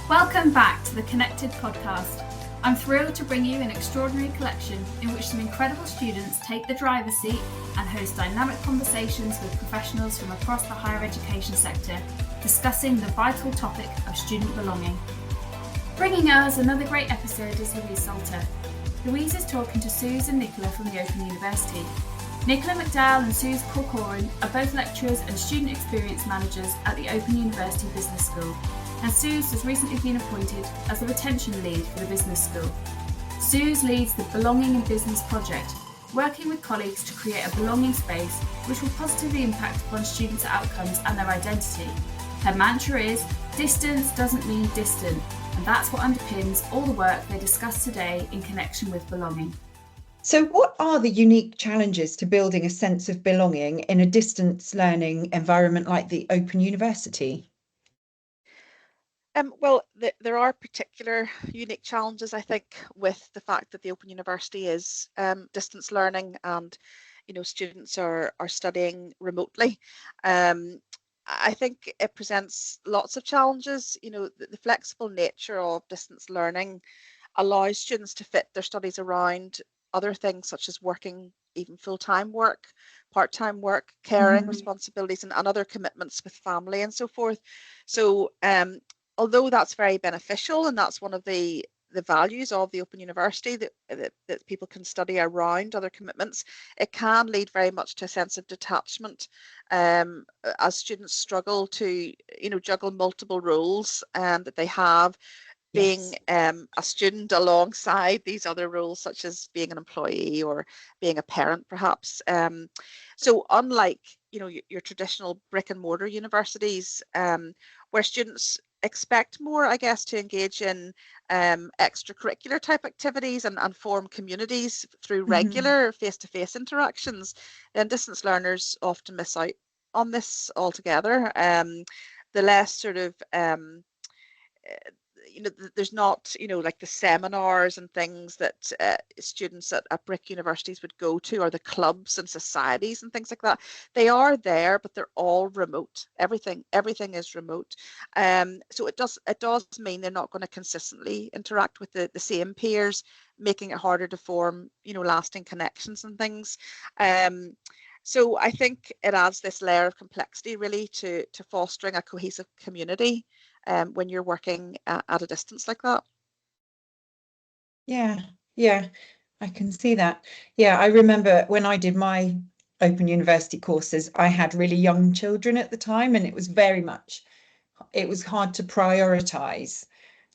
Welcome back to the Connected podcast. I'm thrilled to bring you an extraordinary collection in which some incredible students take the driver's seat and host dynamic conversations with professionals from across the higher education sector, discussing the vital topic of student belonging. Bringing us another great episode is Louise Salter. Louise is talking to Suz and Nicola from the Open University. Nicola McDowell and Suz Corcoran are both lecturers and student experience managers at the Open University Business School, and Suz has recently been appointed as the retention lead for the business school. Suz leads the Belonging in Business project, working with colleagues to create a belonging space which will positively impact upon students' outcomes and their identity. Her mantra is, distance doesn't mean distant, and that's what underpins all the work they discuss today in connection with belonging. So what are the unique challenges to building a sense of belonging in a distance learning environment like the Open University? There are particular unique challenges, I think, with the fact that the Open University is distance learning and, students are studying remotely. I think it presents lots of challenges. The flexible nature of distance learning allows students to fit their studies around other things such as working, even full-time work, part-time work, caring responsibilities and other commitments with family and so forth. So although that's very beneficial and that's one of the values of the Open University, that people can study around other commitments, it can lead very much to a sense of detachment as students struggle to juggle multiple roles that they have, being a student alongside these other roles such as being an employee or being a parent perhaps. So unlike your traditional brick and mortar universities where students expect more, I guess, to engage in extracurricular type activities and form communities through regular face-to-face interactions, then distance learners often miss out on this altogether. The less sort of there's not, like the seminars and things that students at brick universities would go to, or the clubs and societies and things like that. They are there, but they're all remote. Everything is remote. So it does mean they're not going to consistently interact with the same peers, making it harder to form, lasting connections and things. So I think it adds this layer of complexity really to fostering a cohesive community when you're working at a distance like that. Yeah, I can see that. Yeah, I remember when I did my Open University courses, I had really young children at the time, and it was hard to prioritize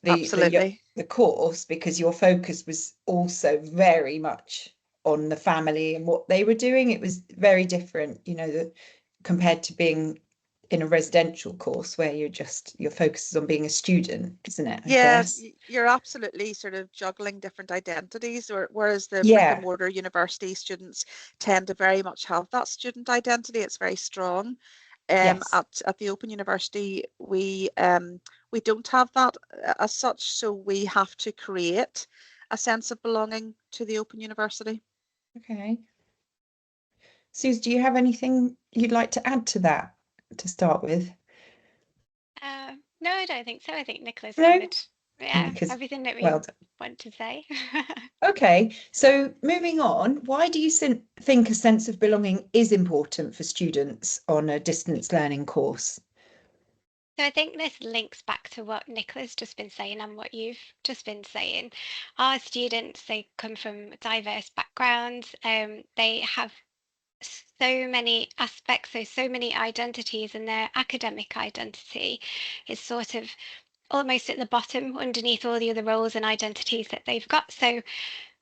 the course because your focus was also very much on the family and what they were doing. It was very different, compared to being in a residential course where your focus is on being a student, isn't it? I guess. You're absolutely sort of juggling different identities, whereas the brick and mortar university students tend to very much have that student identity. It's very strong. At the Open University, we don't have that as such, so we have to create a sense of belonging to the Open University. Okay. Suz, do you have anything you'd like to add to that to start with? No, I don't think so. I think Nicola's covered everything that we want to say. Okay, so moving on, why do you think a sense of belonging is important for students on a distance learning course? So I think this links back to what Nicola's just been saying and what you've just been saying. Our students, they come from diverse backgrounds. They have so many aspects, so many identities, and their academic identity is sort of almost at the bottom underneath all the other roles and identities that they've got. So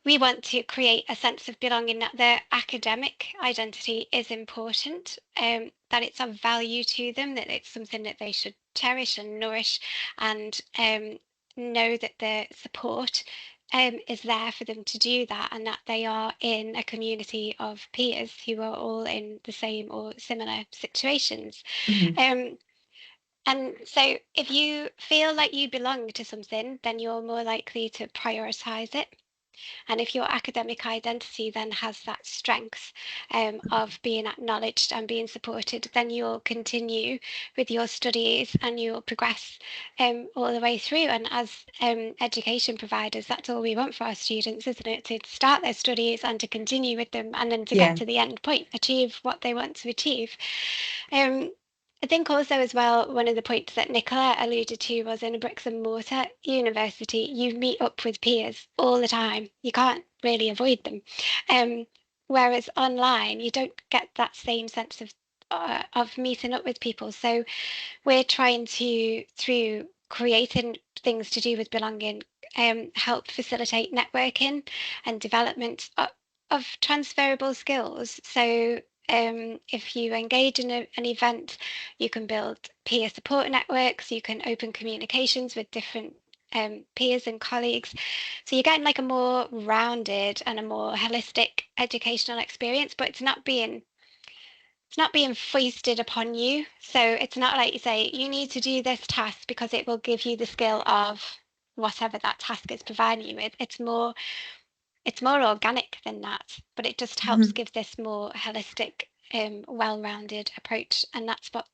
we want to create a sense of belonging, that their academic identity is important, that it's of value to them, that it's something that they should cherish and nourish, and know that the support is there for them to do that, and that they are in a community of peers who are all in the same or similar situations. And so if you feel like you belong to something, then you're more likely to prioritize it. And if your academic identity then has that strength of being acknowledged and being supported, then you'll continue with your studies and you'll progress all the way through. And as education providers, that's all we want for our students, isn't it? To start their studies and to continue with them, and then to Yeah. get to the end point, achieve what they want to achieve. I think also as well, one of the points that Nicola alluded to was in a bricks and mortar university, you meet up with peers all the time. You can't really avoid them. Whereas online, you don't get that same sense of meeting up with people. So we're trying to, through creating things to do with belonging, help facilitate networking and development of transferable skills. So if you engage in an event, you can build peer support networks, you can open communications with different peers and colleagues. So you're getting like a more rounded and a more holistic educational experience, but it's not being foisted upon you. So it's not like you say, you need to do this task because it will give you the skill of whatever that task is providing you with. It's more organic than that, but it just helps give this more holistic, well-rounded approach. And that's what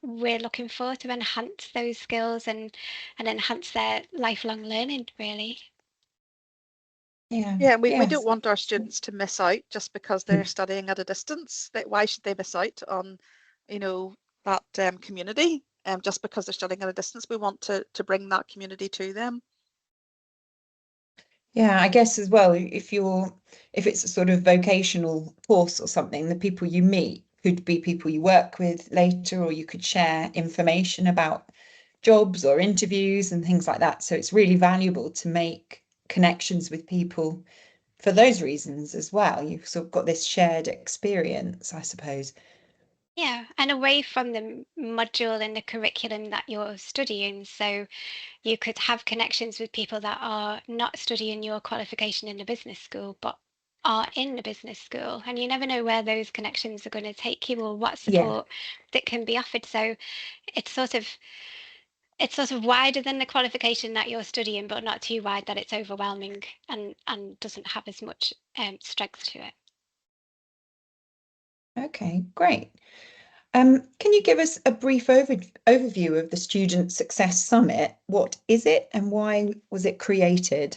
we're looking for, to enhance those skills and enhance their lifelong learning, really. Yeah. Yeah, and we Yes. don't want our students to miss out just because they're studying at a distance. Why should they miss out on, that community? Just because they're studying at a distance, we want to bring that community to them. Yeah, I guess as well, if it's a sort of vocational course or something, the people you meet could be people you work with later, or you could share information about jobs or interviews and things like that. So it's really valuable to make connections with people for those reasons as well. You've sort of got this shared experience, I suppose. Yeah, and away from the module in the curriculum that you're studying. So you could have connections with people that are not studying your qualification in the business school, but are in the business school. And you never know where those connections are going to take you or what Yeah. support that can be offered. So it's sort of wider than the qualification that you're studying, but not too wide that it's overwhelming and doesn't have as much strength to it. Okay, great. Can you give us a brief overview of the Student Success Summit? What is it and why was it created?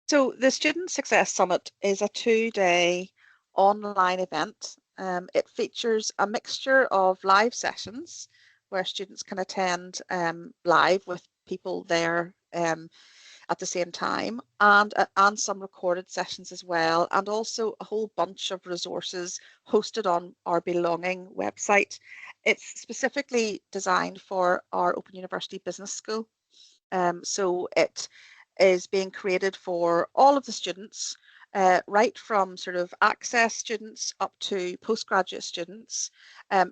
So the Student Success Summit is a 2-day online event. It features a mixture of live sessions where students can attend live with people there at the same time, and some recorded sessions as well, and also a whole bunch of resources hosted on our Belonging website. It's specifically designed for our Open University Business School. So it is being created for all of the students, right from sort of access students up to postgraduate students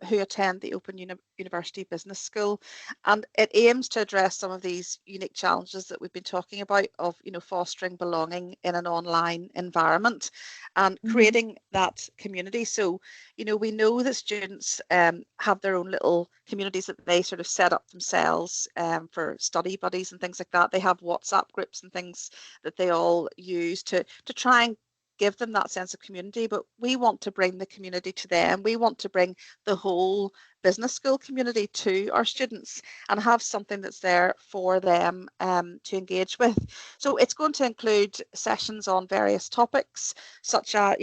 who attend the Open University Business School. And it aims to address some of these unique challenges that we've been talking about of, fostering belonging in an online environment and creating that community. So, we know that students have their own little communities that they sort of set up themselves for study buddies and things like that. They have WhatsApp groups and things that they all use to try and give them that sense of community, but we want to bring the community to them. We want to bring the whole business school community to our students and have something that's there for them to engage with. So it's going to include sessions on various topics, such as,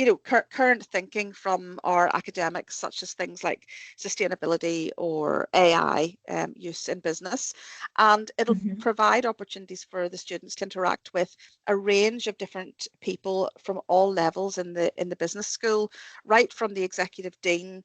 current thinking from our academics, such as things like sustainability or AI use in business. And it'll provide opportunities for the students to interact with a range of different people from all levels in the business school, right from the executive dean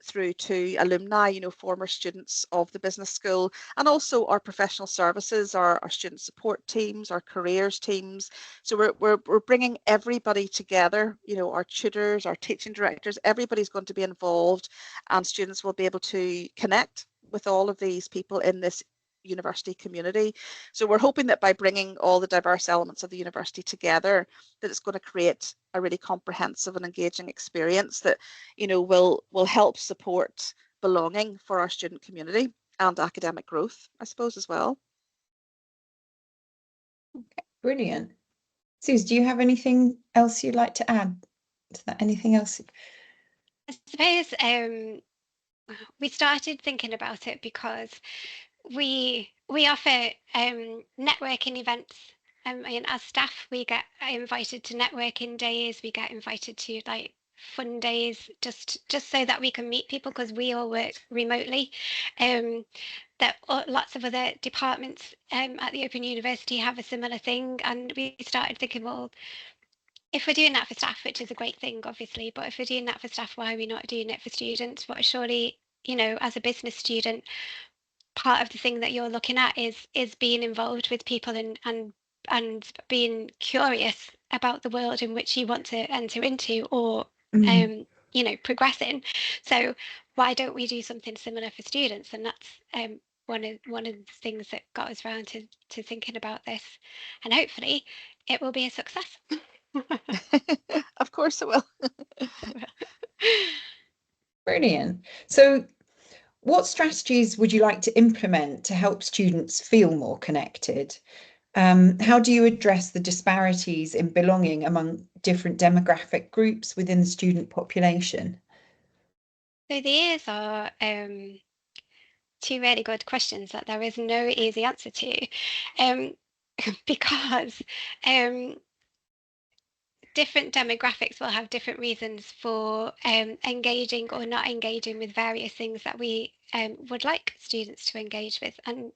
through to alumni, former students of the business school, and also our professional services, our student support teams, our careers teams. So we're bringing everybody together, our tutors, our teaching directors, everybody's going to be involved, and students will be able to connect with all of these people in this university community. So we're hoping that by bringing all the diverse elements of the university together, that it's going to create a really comprehensive and engaging experience that, will help support belonging for our student community and academic growth, I suppose, as well. Okay, brilliant. Suz, do you have anything else you'd like to add to that? Anything else? I suppose we started thinking about it because we offer networking events. And as staff, we get invited to networking days. We get invited to like fun days, just so that we can meet people because we all work remotely. That lots of other departments at the Open University have a similar thing, and we started thinking, well, if we're doing that for staff, which is a great thing, obviously, but if we're doing that for staff, why are we not doing it for students? But surely, as a business student, part of the thing that you're looking at is being involved with people and being curious about the world in which you want to enter into or progress in. So why don't we do something similar for students? And that's one of the things that got us around to thinking about this, and hopefully it will be a success. Of course it will. Brilliant. So what strategies would you like to implement to help students feel more connected? How do you address the disparities in belonging among different demographic groups within the student population? So these are two really good questions that there is no easy answer to, because different demographics will have different reasons for engaging or not engaging with various things that we would like students to engage with. And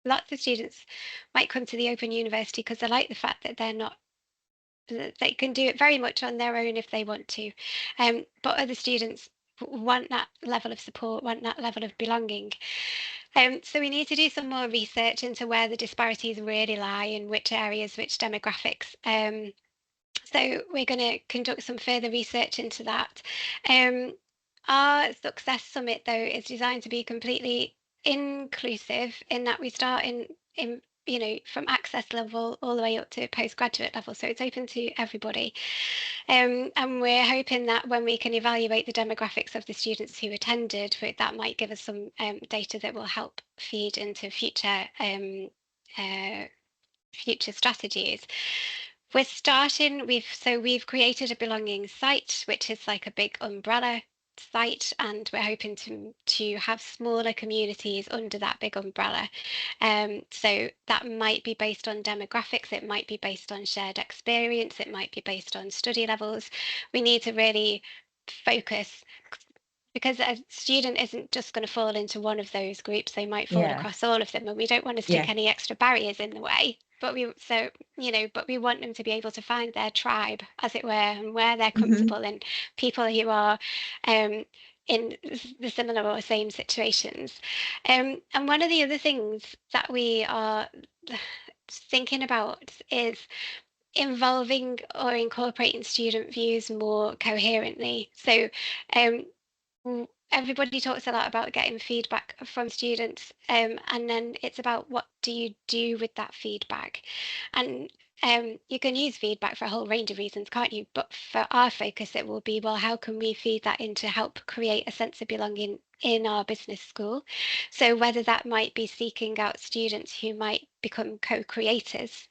lots of students might come to the Open University because they like the fact that they can do it very much on their own if they want to. But other students want that level of support, want that level of belonging. So we need to do some more research into where the disparities really lie, in which areas, which demographics. So we're going to conduct some further research into that. Our Success Summit, though, is designed to be completely inclusive in that we start in from access level all the way up to postgraduate level. So it's open to everybody. And we're hoping that when we can evaluate the demographics of the students who attended, that might give us some data that will help feed into future strategies. We're starting, we've created a belonging site, which is like a big umbrella site, and we're hoping to have smaller communities under that big umbrella. So that might be based on demographics, it might be based on shared experience, it might be based on study levels. We need to really focus, because a student isn't just going to fall into one of those groups, they might fall across all of them, and we don't want to stick any extra barriers in the way. But we want them to be able to find their tribe, as it were, and where they're comfortable, and people who are in the similar or same situations. And one of the other things that we are thinking about is involving or incorporating student views more coherently. So everybody talks a lot about getting feedback from students, and then it's about what do you do with that feedback. And you can use feedback for a whole range of reasons, can't you? But for our focus, it will be, well, how can we feed that in to help create a sense of belonging in our business school? So whether that might be seeking out students who might become co-creators,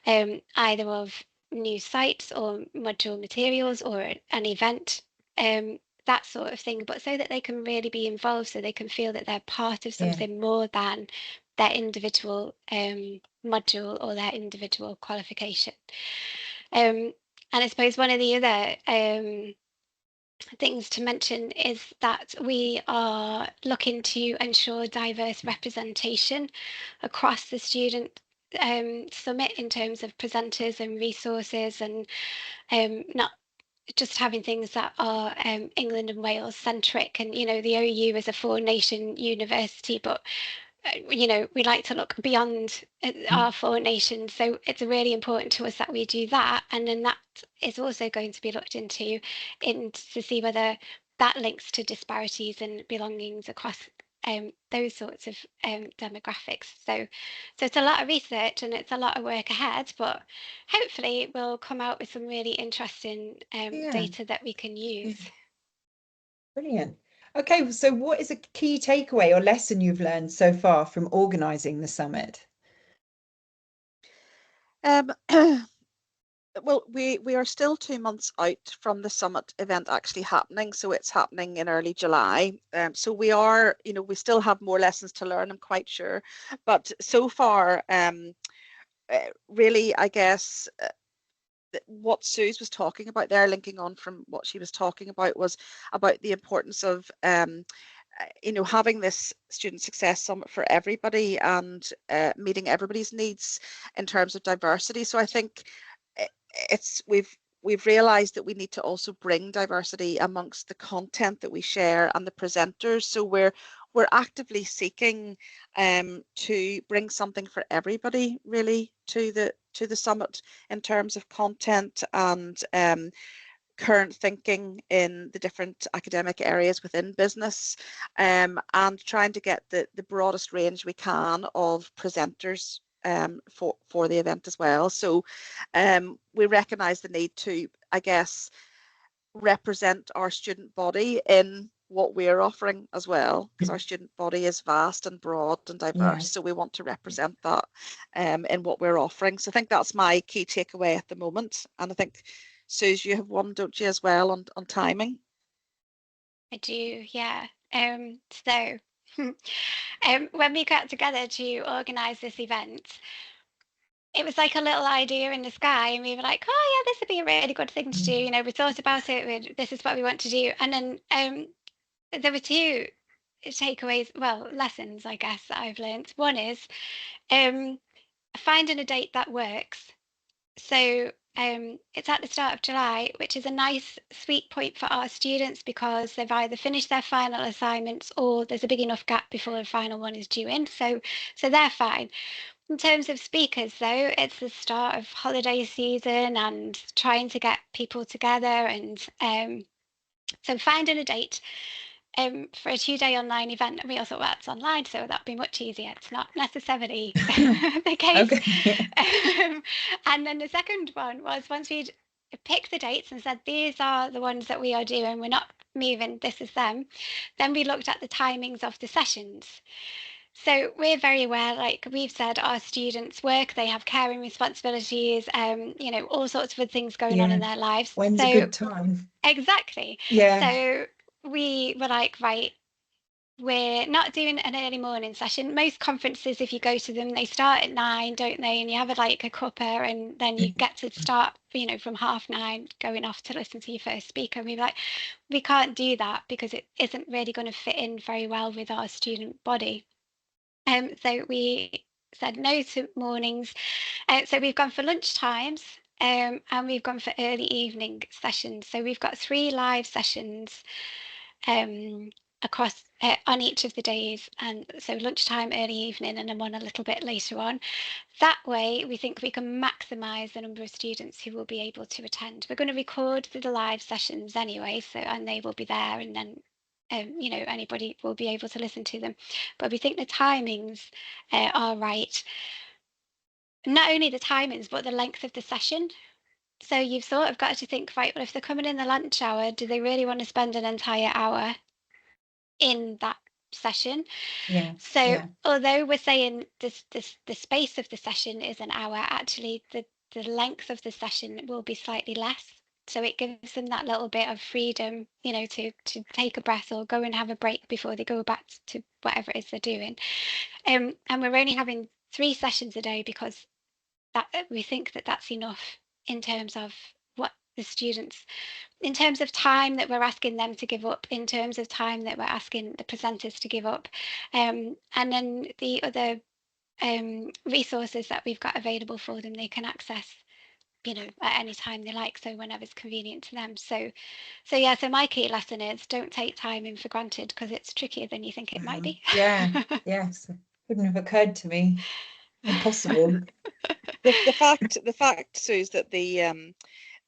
either of new sites or module materials or an event, that sort of thing, but so that they can really be involved, so they can feel that they're part of something more than their individual module or their individual qualification. And I suppose one of the other things to mention is that we are looking to ensure diverse representation across the student summit in terms of presenters and resources, and not just having things that are England and Wales centric. And the OU is a 4-nation university, but we like to look beyond our 4 nations. So it's really important to us that we do that, and then that is also going to be looked into to see whether that links to disparities and belongings across those sorts of demographics. So it's a lot of research and it's a lot of work ahead, but hopefully we'll come out with some really interesting data that we can use. Brilliant. Okay, so what is a key takeaway or lesson you've learned so far from organising the summit? Well, we are still 2 months out from the summit event actually happening, so it's happening in early July. So we are, we still have more lessons to learn, I'm quite sure. But so far, really, I guess what Suz was talking about there, linking on from what she was talking about, was about the importance of having this student success summit for everybody and meeting everybody's needs in terms of diversity. So I think we've realized that we need to also bring diversity amongst the content that we share and the presenters. So we're actively seeking to bring something for everybody really to the summit in terms of content and current thinking in the different academic areas within business, and trying to get the broadest range we can of presenters for the event as well. So we recognise the need to, I guess, represent our student body in what we're offering as well, because our student body is vast and broad and diverse. Yes. So we want to represent that in what we're offering. So I think that's my key takeaway at the moment. And I think, Suz, you have one, don't you, as well, on timing? I do, yeah. So when we got together to organise this event, it was like a little idea in the sky, and we were like, oh yeah, this would be a really good thing to do. We thought about it, this is what we want to do. And then there were two takeaways, well, lessons, I guess, that I've learned. One is finding a date that works. So it's at the start of July, which is a nice sweet point for our students because they've either finished their final assignments or there's a big enough gap before the final one is due in. So they're fine. In terms of speakers, though, it's the start of holiday season and trying to get people together, and so finding a date for a 2-day online event. And we all thought, well, it's online, so that'd be much easier. It's not necessarily the case. Okay. And then the second one was, once we'd picked the dates and said, these are the ones that we are doing, we're not moving, this is them, then we looked at the timings of the sessions. So we're very aware, like we've said, our students work, they have caring responsibilities, all sorts of things going on in their lives. When's So a good time? exactly. Yeah. So we were like, right, we're not doing an early morning session. Most conferences, if you go to them, they start at 9, don't they? And you have like a cuppa, and then you get to start, from 9:30 going off to listen to your first speaker. And we were like, we can't do that because it isn't really going to fit in very well with our student body. So we said no to mornings. So we've gone for lunch times, and we've gone for early evening sessions. So we've got 3 live sessions across on each of the days, and so lunchtime, early evening, and then one a little bit later on. That way, we think we can maximise the number of students who will be able to attend. We're going to record the live sessions anyway, so and they will be there, and then anybody will be able to listen to them. But we think the timings are right. Not only the timings, but the length of the session. So you've sort of got to think, right, well, if they're coming in the lunch hour, do they really want to spend an entire hour in that session? Yeah. So although we're saying the space of the session is an hour, actually the length of the session will be slightly less. So it gives them that little bit of freedom, to take a breath or go and have a break before they go back to whatever it is they're doing. And we're only having 3 sessions a day because that we think that that's enough in terms of what the students, in terms of time that we're asking them to give up, in terms of time that we're asking the presenters to give up. And then the other resources that we've got available for them, they can access at any time they like, so whenever's convenient to them. So my key lesson is, don't take timing for granted because it's trickier than you think it might be. Yes, wouldn't have occurred to me. Impossible. The fact, Suz, that the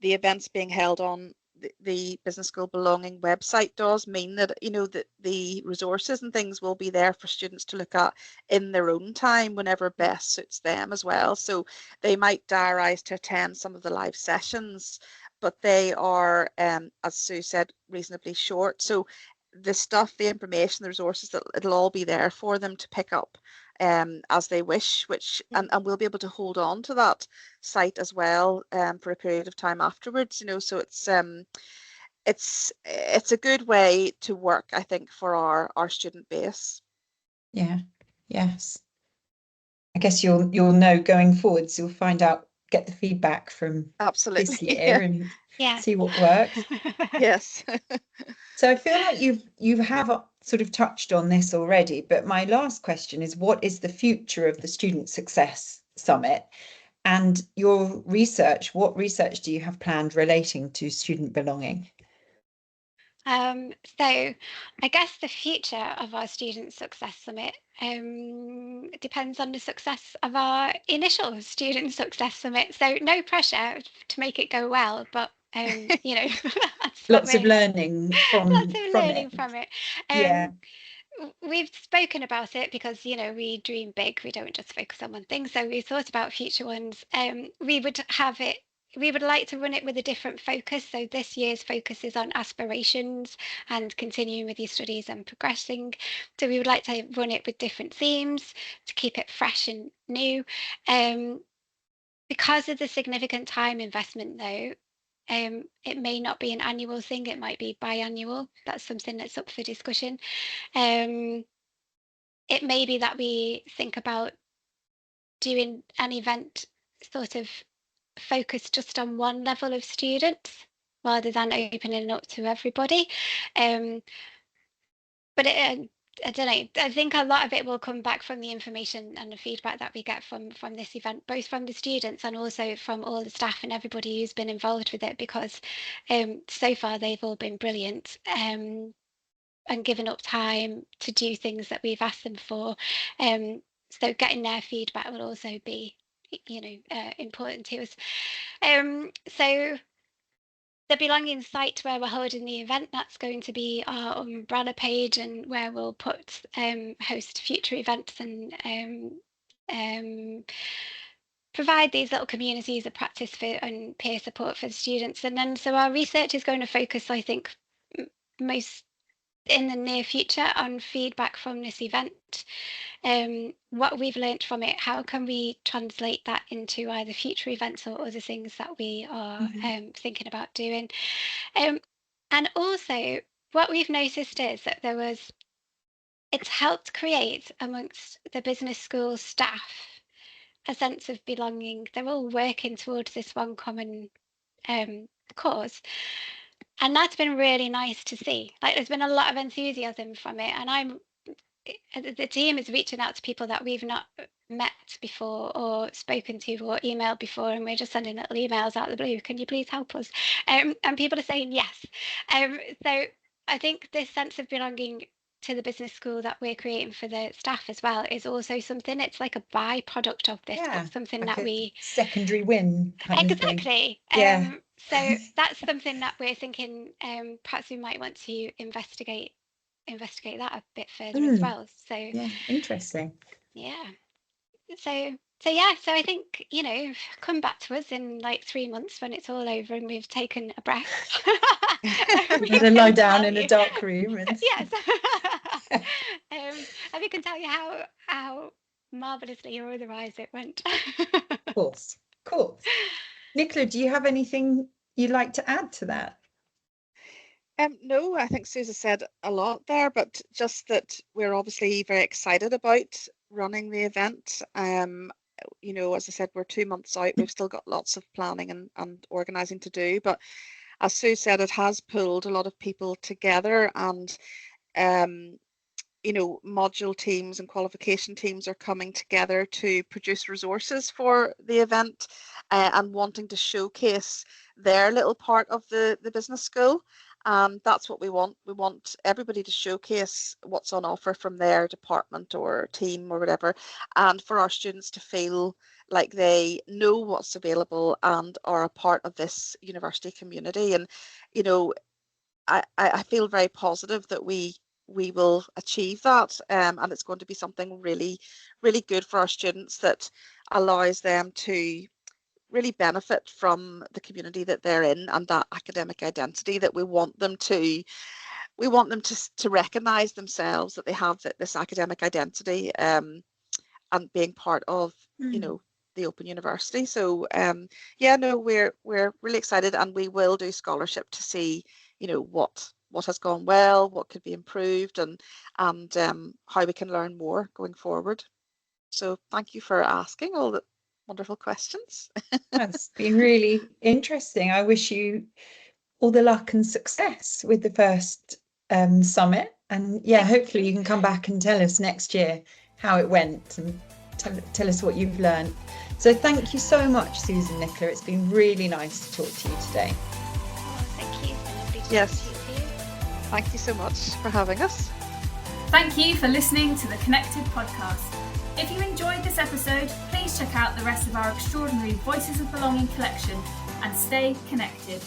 events being held on the Business School Belonging website does mean that that the resources and things will be there for students to look at in their own time whenever best suits them as well. So they might diarise to attend some of the live sessions, but they are, as Sue said, reasonably short. So the stuff, the information, the resources, that it'll all be there for them to pick up as they wish, and we'll be able to hold on to that site as well for a period of time afterwards, you know. So it's a good way to work, I think, for our student base. Yeah, yes. I guess you'll know going forwards, you'll find out, get the feedback from Absolutely. this year and Yeah. see what works. Yes. So I feel like you have sort of touched on this already, but my last question is, what is the future of the Student Success Summit? And your research, what research do you have planned relating to student belonging? So I guess the future of our Student Success Summit depends on the success of our initial Student Success Summit. So no pressure to make it go well, but you know, that's Lots of learning lots of from learning it. from it. Yeah. We've spoken about it because, you know, we dream big. We don't just focus on one thing. So we thought about future ones. We would like to run it with a different focus. So this year's focus is on aspirations and continuing with your studies and progressing. So we would like to run it with different themes to keep it fresh and new. Because of the significant time investment, though, it may not be an annual thing. It might be biannual. That's something that's up for discussion. It may be that we think about doing an event sort of focused just on one level of students rather than opening it up to everybody. But I don't know. I think a lot of it will come back from the information and the feedback that we get from this event, both from the students and also from all the staff and everybody who's been involved with it, because so far they've all been brilliant. And given up time to do things that we've asked them for. So getting their feedback will also be, you know, important to us. So the belonging site where we're holding the event, that's going to be our umbrella page, and where we'll put host future events and provide these little communities of practice for and peer support for the students. And then so our research is going to focus, I think, most in the near future on feedback from this event, what we've learnt from it, how can we translate that into either future events or other things that we are thinking about doing. And also what we've noticed is that it's helped create amongst the business school staff a sense of belonging. They're all working towards this one common cause. And that's been really nice to see. Like, there's been a lot of enthusiasm from it, and the team is reaching out to people that we've not met before or spoken to or emailed before, and we're just sending little emails out of the blue. Can you please help us? And people are saying yes. So I think this sense of belonging to the business school that we're creating for the staff as well is also something. It's like a byproduct of this, Yeah, but something like that a we secondary win kind of thing. exactly. Yeah. So that's something that we're thinking. Perhaps we might want to investigate that a bit further as well. So Yeah, interesting. yeah. So yeah. So I think, you know, come back to us in like 3 months when it's all over and we've taken a breath. We're going to lie down in a dark room and yes. And we can tell you how marvelously or otherwise it went. Of course. Nicola, do you have anything you'd like to add to that? No, I think Suz has said a lot there, but just that we're obviously very excited about running the event. You know, as I said, we're 2 months out. We've still got lots of planning and organising to do. But as Suz said, it has pulled a lot of people together, and you know, module teams and qualification teams are coming together to produce resources for the event and wanting to showcase their little part of the business school. That's what we want. We want everybody to showcase what's on offer from their department or team or whatever, and for our students to feel like they know what's available and are a part of this university community. And, you know, I feel very positive that we will achieve that, and it's going to be something really, really good for our students that allows them to really benefit from the community that they're in and that academic identity that we want them to we want them to recognise themselves, that they have this academic identity, and being part of, you know, the Open University. So yeah, no, we're really excited, and we will do scholarship to see, you know, what has gone well, what could be improved, and how we can learn more going forward. So thank you for asking all the wonderful questions. That's been really interesting. I wish you all the luck and success with the first summit, and yeah, hopefully you can come back and tell us next year how it went, and tell us what you've learned. So thank you so much, Suz and Nicola. It's been really nice to talk to you today. Oh, thank you. Yes. Thank you so much for having us. Thank you for listening to the Connected podcast. If you enjoyed this episode, please check out the rest of our extraordinary Voices of Belonging collection and stay connected.